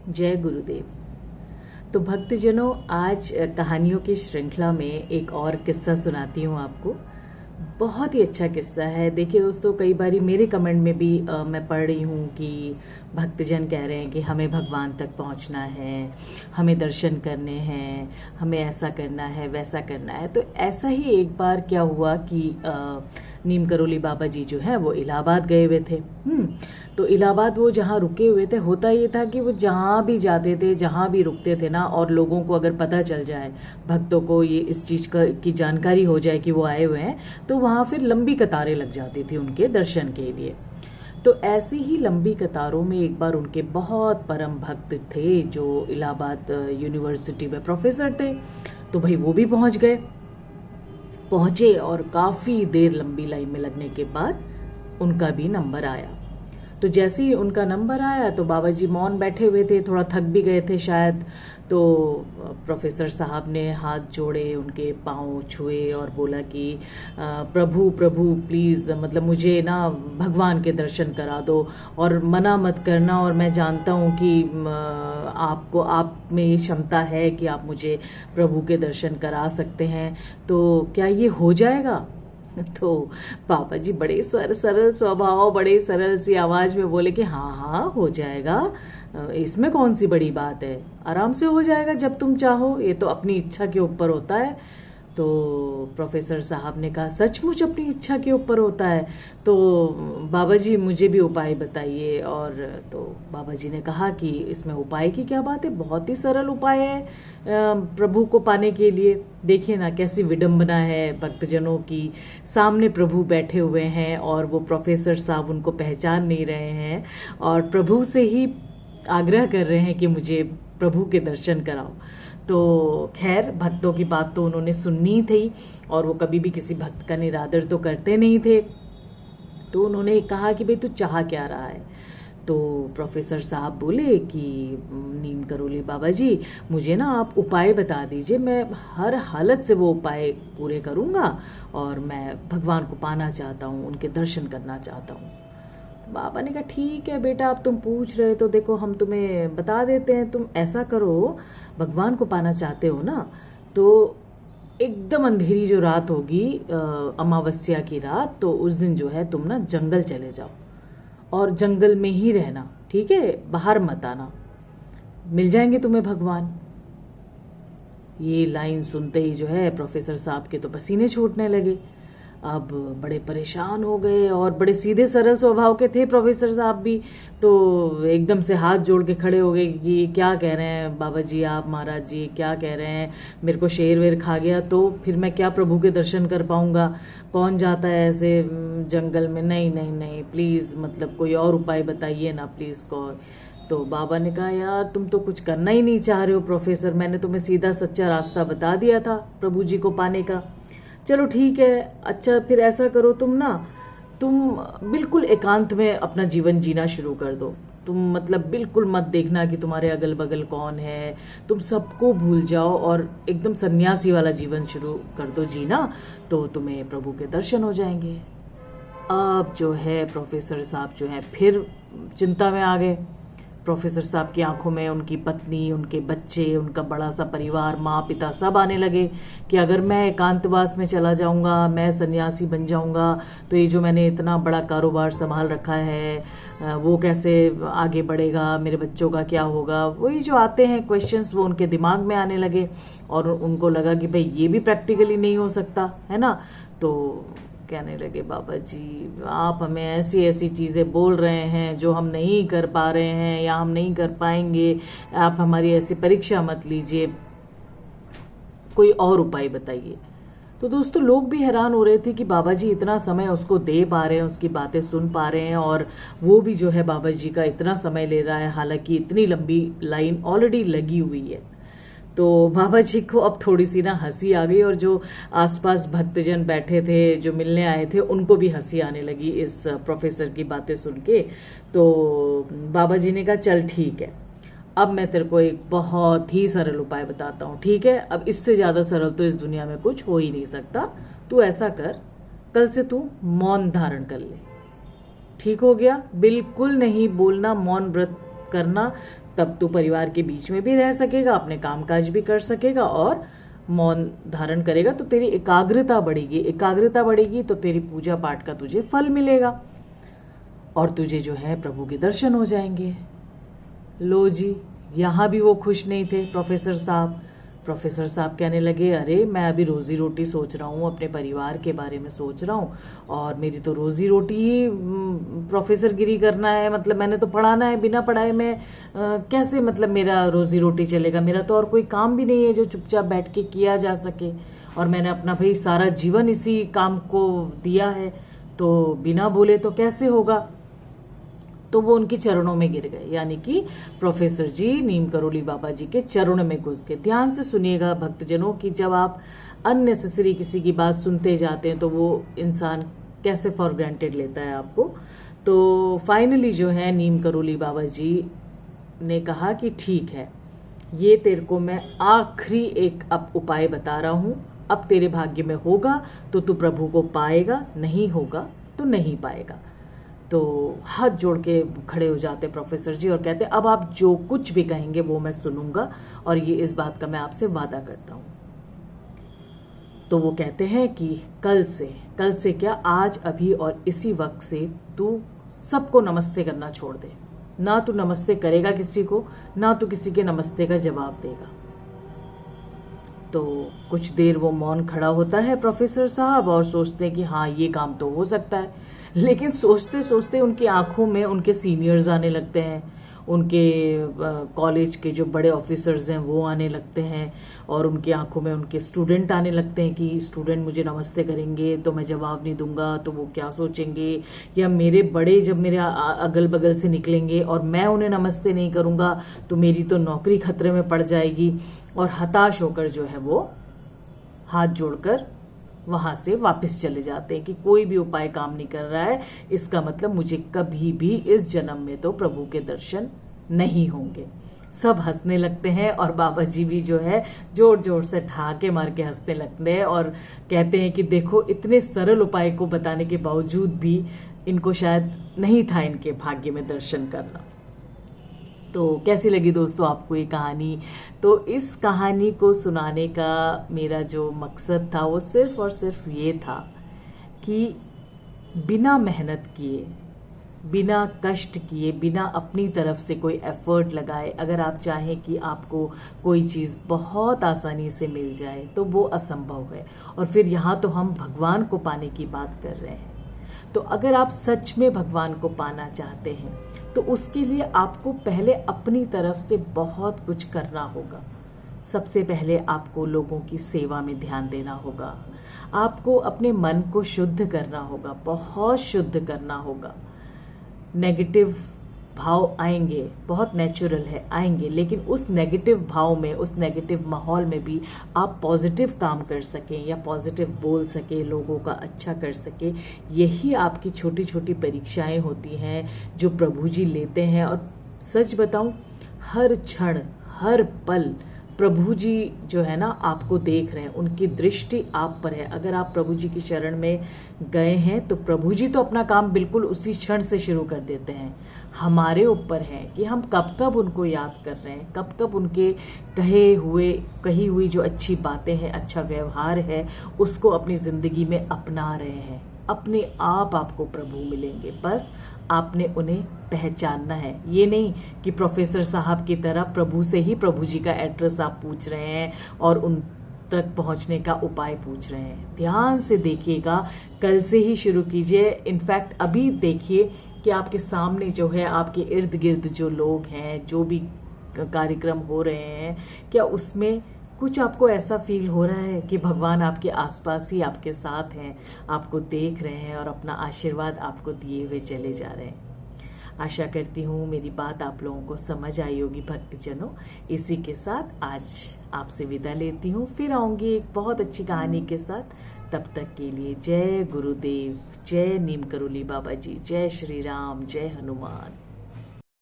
जय गुरुदेव। तो भक्तजनों, आज कहानियों की श्रृंखला में एक और किस्सा सुनाती हूँ आपको। बहुत ही अच्छा किस्सा है। देखिए दोस्तों, कई बारी मेरे कमेंट में भी मैं पढ़ रही हूँ कि भक्तजन कह रहे हैं कि हमें भगवान तक पहुँचना है, हमें दर्शन करने हैं, हमें ऐसा करना है, वैसा करना है। तो ऐसा ही एक बार क्या हुआ कि नीम करोली बाबा जी जो है वो इलाहाबाद गए हुए थे। तो इलाहाबाद वो जहाँ रुके हुए थे, होता ये था कि वो जहाँ भी जाते थे, जहाँ भी रुकते थे ना, और लोगों को अगर पता चल जाए, भक्तों को ये इस चीज़ की जानकारी हो जाए कि वो आए हुए हैं, तो वहाँ फिर लंबी कतारें लग जाती थी उनके दर्शन के लिए। तो ऐसी ही लंबी कतारों में एक बार उनके बहुत परम भक्त थे जो इलाहाबाद यूनिवर्सिटी में प्रोफेसर थे। तो भाई वो भी पहुंचे और काफ़ी देर लंबी लाइन में लगने के बाद उनका भी नंबर आया। तो जैसे ही उनका नंबर आया तो बाबा जी मौन बैठे हुए थे, थोड़ा थक भी गए थे शायद। तो प्रोफेसर साहब ने हाथ जोड़े, उनके पाँव छुए और बोला कि प्रभु प्रभु प्लीज़, मतलब मुझे ना भगवान के दर्शन करा दो और मना मत करना, और मैं जानता हूँ कि आपको आप में ये क्षमता है कि आप मुझे प्रभु के दर्शन करा सकते हैं, तो क्या ये हो जाएगा? तो पापा जी बड़े सरल स्वभाव, बड़े सरल सी आवाज में बोले कि हाँ हाँ हो जाएगा, इसमें कौन सी बड़ी बात है, आराम से हो जाएगा जब तुम चाहो, ये तो अपनी इच्छा के ऊपर होता है। तो प्रोफेसर साहब ने कहा सचमुच अपनी इच्छा के ऊपर होता है, तो बाबा जी मुझे भी उपाय बताइए। और तो बाबा जी ने कहा कि इसमें उपाय की क्या बात है, बहुत ही सरल उपाय है प्रभु को पाने के लिए। देखिए ना कैसी विडंबना है भक्तजनों की, सामने प्रभु बैठे हुए हैं और वो प्रोफेसर साहब उनको पहचान नहीं रहे हैं और प्रभु से ही आग्रह कर रहे हैं कि मुझे प्रभु के दर्शन कराओ। तो खैर भक्तों की बात तो उन्होंने सुननी थी और वो कभी भी किसी भक्त का निरादर तो करते नहीं थे। तो उन्होंने कहा कि भाई तू चाह क्या रहा है? तो प्रोफेसर साहब बोले कि नीम करोली बाबा जी, मुझे ना आप उपाय बता दीजिए, मैं हर हालत से वो उपाय पूरे करूँगा और मैं भगवान को पाना चाहता हूँ, उनके दर्शन करना चाहता हूँ। बाबा ने कहा ठीक है बेटा, अब तुम पूछ रहे तो देखो हम तुम्हें बता देते हैं। तुम ऐसा करो, भगवान को पाना चाहते हो ना, तो एकदम अंधेरी जो रात होगी, अमावस्या की रात, तो उस दिन जो है तुम ना जंगल चले जाओ और जंगल में ही रहना, ठीक है, बाहर मत आना, मिल जाएंगे तुम्हें भगवान। ये लाइन सुनते ही जो है प्रोफेसर साहब के तो पसीने छूटने लगे। अब बड़े परेशान हो गए और बड़े सीधे सरल स्वभाव के थे प्रोफेसर साहब भी, तो एकदम से हाथ जोड़ के खड़े हो गए कि क्या कह रहे हैं बाबा जी, आप महाराज जी क्या कह रहे हैं, मेरे को शेर वेर खा गया तो फिर मैं क्या प्रभु के दर्शन कर पाऊंगा, कौन जाता है ऐसे जंगल में, नहीं नहीं नहीं प्लीज़, मतलब कोई और उपाय बताइए ना प्लीज़ को। तो बाबा ने कहा यार तुम तो कुछ करना ही नहीं चाह रहे हो प्रोफेसर, मैंने तुम्हें सीधा सच्चा रास्ता बता दिया था प्रभु जी को पाने का। चलो ठीक है, अच्छा फिर ऐसा करो, तुम बिल्कुल एकांत में अपना जीवन जीना शुरू कर दो। तुम मतलब बिल्कुल मत देखना कि तुम्हारे अगल बगल कौन है, तुम सबको भूल जाओ और एकदम सन्यासी वाला जीवन शुरू कर दो जीना, तो तुम्हें प्रभु के दर्शन हो जाएंगे। अब जो है प्रोफेसर साहब जो है फिर चिंता में आ गए। प्रोफेसर साहब की आंखों में उनकी पत्नी, उनके बच्चे, उनका बड़ा सा परिवार, माँ पिता सब आने लगे कि अगर मैं एकांतवास में चला जाऊंगा, मैं सन्यासी बन जाऊंगा, तो ये जो मैंने इतना बड़ा कारोबार संभाल रखा है वो कैसे आगे बढ़ेगा, मेरे बच्चों का क्या होगा, वही जो आते हैं क्वेश्चंस वो उनके दिमाग में आने लगे। और उनको लगा कि भाई ये भी प्रैक्टिकली नहीं हो सकता है ना। तो कहने लगे बाबा जी आप हमें ऐसी ऐसी चीज़ें बोल रहे हैं जो हम नहीं कर पा रहे हैं या हम नहीं कर पाएंगे, आप हमारी ऐसी परीक्षा मत लीजिए, कोई और उपाय बताइए। तो दोस्तों लोग भी हैरान हो रहे थे कि बाबा जी इतना समय उसको दे पा रहे हैं, उसकी बातें सुन पा रहे हैं, और वो भी जो है बाबा जी का इतना समय ले रहा है, हालांकि इतनी लंबी लाइन ऑलरेडी लगी हुई है। तो बाबा जी को अब थोड़ी सी ना हंसी आ गई और जो आसपास भक्तजन बैठे थे जो मिलने आए थे उनको भी हंसी आने लगी इस प्रोफेसर की बातें सुन के। तो बाबा जी ने कहा चल ठीक है, अब मैं तेरे को एक बहुत ही सरल उपाय बताता हूँ, ठीक है, अब इससे ज़्यादा सरल तो इस दुनिया में कुछ हो ही नहीं सकता। तू ऐसा कर, कल से तू मौन धारण कर ले, ठीक हो गया। बिल्कुल नहीं बोलना, मौन व्रत करना, तब तू परिवार के बीच में भी रह सकेगा, अपने कामकाज भी कर सकेगा और मौन धारण करेगा तो तेरी एकाग्रता बढ़ेगी। एकाग्रता बढ़ेगी तो तेरी पूजा पाठ का तुझे फल मिलेगा और तुझे जो है प्रभु के दर्शन हो जाएंगे। लो जी, यहाँ भी वो खुश नहीं थे प्रोफेसर साहब। प्रोफेसर साहब कहने लगे, अरे मैं अभी रोजी रोटी सोच रहा हूँ, अपने परिवार के बारे में सोच रहा हूँ और मेरी तो रोजी रोटी ही प्रोफेसर गिरी करना है। मतलब मैंने तो पढ़ाना है, बिना पढ़ाए मैं कैसे मतलब मेरा रोजी रोटी चलेगा। मेरा तो और कोई काम भी नहीं है जो चुपचाप बैठ के किया जा सके और मैंने अपना भाई सारा जीवन इसी काम को दिया है, तो बिना बोले तो कैसे होगा। तो वो उनके चरणों में गिर गए, यानी कि प्रोफेसर जी नीम करोली बाबा जी के चरणों में घुस गए। ध्यान से सुनिएगा भक्तजनों कि जब आप अननेसेसरी किसी की बात सुनते जाते हैं तो वो इंसान कैसे फॉर ग्रांटेड लेता है आपको। तो फाइनली जो है नीम करोली बाबा जी ने कहा कि ठीक है, ये तेरे को मैं आखिरी एक अब उपाय बता रहा हूं, अब तेरे भाग्य में होगा तो तू प्रभु को पाएगा, नहीं होगा तो नहीं पाएगा। तो हाथ जोड़ के खड़े हो जाते प्रोफेसर जी और कहते, अब आप जो कुछ भी कहेंगे वो मैं सुनूंगा और ये इस बात का मैं आपसे वादा करता हूं। तो वो कहते हैं कि कल से क्या, आज अभी और इसी वक्त से तू सबको नमस्ते करना छोड़ दे। ना तू नमस्ते करेगा किसी को, ना तू किसी के नमस्ते का जवाब देगा। तो कुछ देर वो मौन खड़ा होता है प्रोफेसर साहब और सोचते हैं कि हाँ ये काम तो हो सकता है। लेकिन सोचते सोचते उनकी आंखों में उनके सीनियर्स आने लगते हैं, उनके कॉलेज के जो बड़े ऑफिसर्स हैं वो आने लगते हैं और उनकी आंखों में उनके स्टूडेंट आने लगते हैं कि स्टूडेंट मुझे नमस्ते करेंगे तो मैं जवाब नहीं दूंगा तो वो क्या सोचेंगे, या मेरे बड़े जब मेरे अगल बगल से निकलेंगे और मैं उन्हें नमस्ते नहीं करूंगा तो मेरी तो नौकरी खतरे में पड़ जाएगी। और हताश होकर जो है वो हाथ जोड़कर वहां से वापस चले जाते हैं कि कोई भी उपाय काम नहीं कर रहा है, इसका मतलब मुझे कभी भी इस जन्म में तो प्रभु के दर्शन नहीं होंगे। सब हंसने लगते हैं और बाबा जी भी जो है जोर जोर से ठहाके मार के हंसने लगते हैं और कहते हैं कि देखो, इतने सरल उपाय को बताने के बावजूद भी इनको शायद नहीं था इनके भाग्य में दर्शन करना। तो कैसी लगी दोस्तों आपको ये कहानी? तो इस कहानी को सुनाने का मेरा जो मकसद था वो सिर्फ और सिर्फ ये था कि बिना मेहनत किए, बिना कष्ट किए, बिना अपनी तरफ से कोई एफर्ट लगाए, अगर आप चाहें कि आपको कोई चीज़ बहुत आसानी से मिल जाए तो वो असंभव है। और फिर यहाँ तो हम भगवान को पाने की बात कर रहे हैं। तो अगर आप सच में भगवान को पाना चाहते हैं तो उसके लिए आपको पहले अपनी तरफ से बहुत कुछ करना होगा। सबसे पहले आपको लोगों की सेवा में ध्यान देना होगा, आपको अपने मन को शुद्ध करना होगा, बहुत शुद्ध करना होगा। नेगेटिव भाव आएंगे, बहुत नेचुरल है, आएंगे, लेकिन उस नेगेटिव भाव में, उस नेगेटिव माहौल में भी आप पॉजिटिव काम कर सकें या पॉजिटिव बोल सके, लोगों का अच्छा कर सके। यही आपकी छोटी छोटी परीक्षाएं होती हैं जो प्रभु जी लेते हैं। और सच बताऊं, हर क्षण, हर पल प्रभु जी जो है ना आपको देख रहे हैं, उनकी दृष्टि आप पर है। अगर आप प्रभु जी की शरण में गए हैं तो प्रभु जी तो अपना काम बिल्कुल उसी क्षण से शुरू कर देते हैं। हमारे ऊपर है कि हम कब कब उनको याद कर रहे हैं, कब कब उनके कही हुई जो अच्छी बातें हैं, अच्छा व्यवहार है, उसको अपनी जिंदगी में अपना रहे हैं। अपने आप आपको प्रभु मिलेंगे, बस आपने उन्हें पहचानना है। ये नहीं कि प्रोफेसर साहब की तरह प्रभु से ही प्रभु जी का एड्रेस आप पूछ रहे हैं और उन तक पहुंचने का उपाय पूछ रहे हैं। ध्यान से देखिएगा, कल से ही शुरू कीजिए। इनफैक्ट अभी देखिए कि आपके सामने जो है, आपके इर्द गिर्द जो लोग हैं, जो भी कार्यक्रम हो रहे हैं, क्या उसमें कुछ आपको ऐसा फील हो रहा है कि भगवान आपके आसपास ही आपके साथ हैं, आपको देख रहे हैं और अपना आशीर्वाद आपको दिए हुए चले जा रहे हैं? आशा करती हूँ मेरी बात आप लोगों को समझ आई होगी भक्तजनों। इसी के साथ आज आपसे विदा लेती हूँ, फिर आऊँगी एक बहुत अच्छी कहानी के साथ। तब तक के लिए जय गुरुदेव, जय नीम करोली बाबा जी, जय श्री राम, जय हनुमान।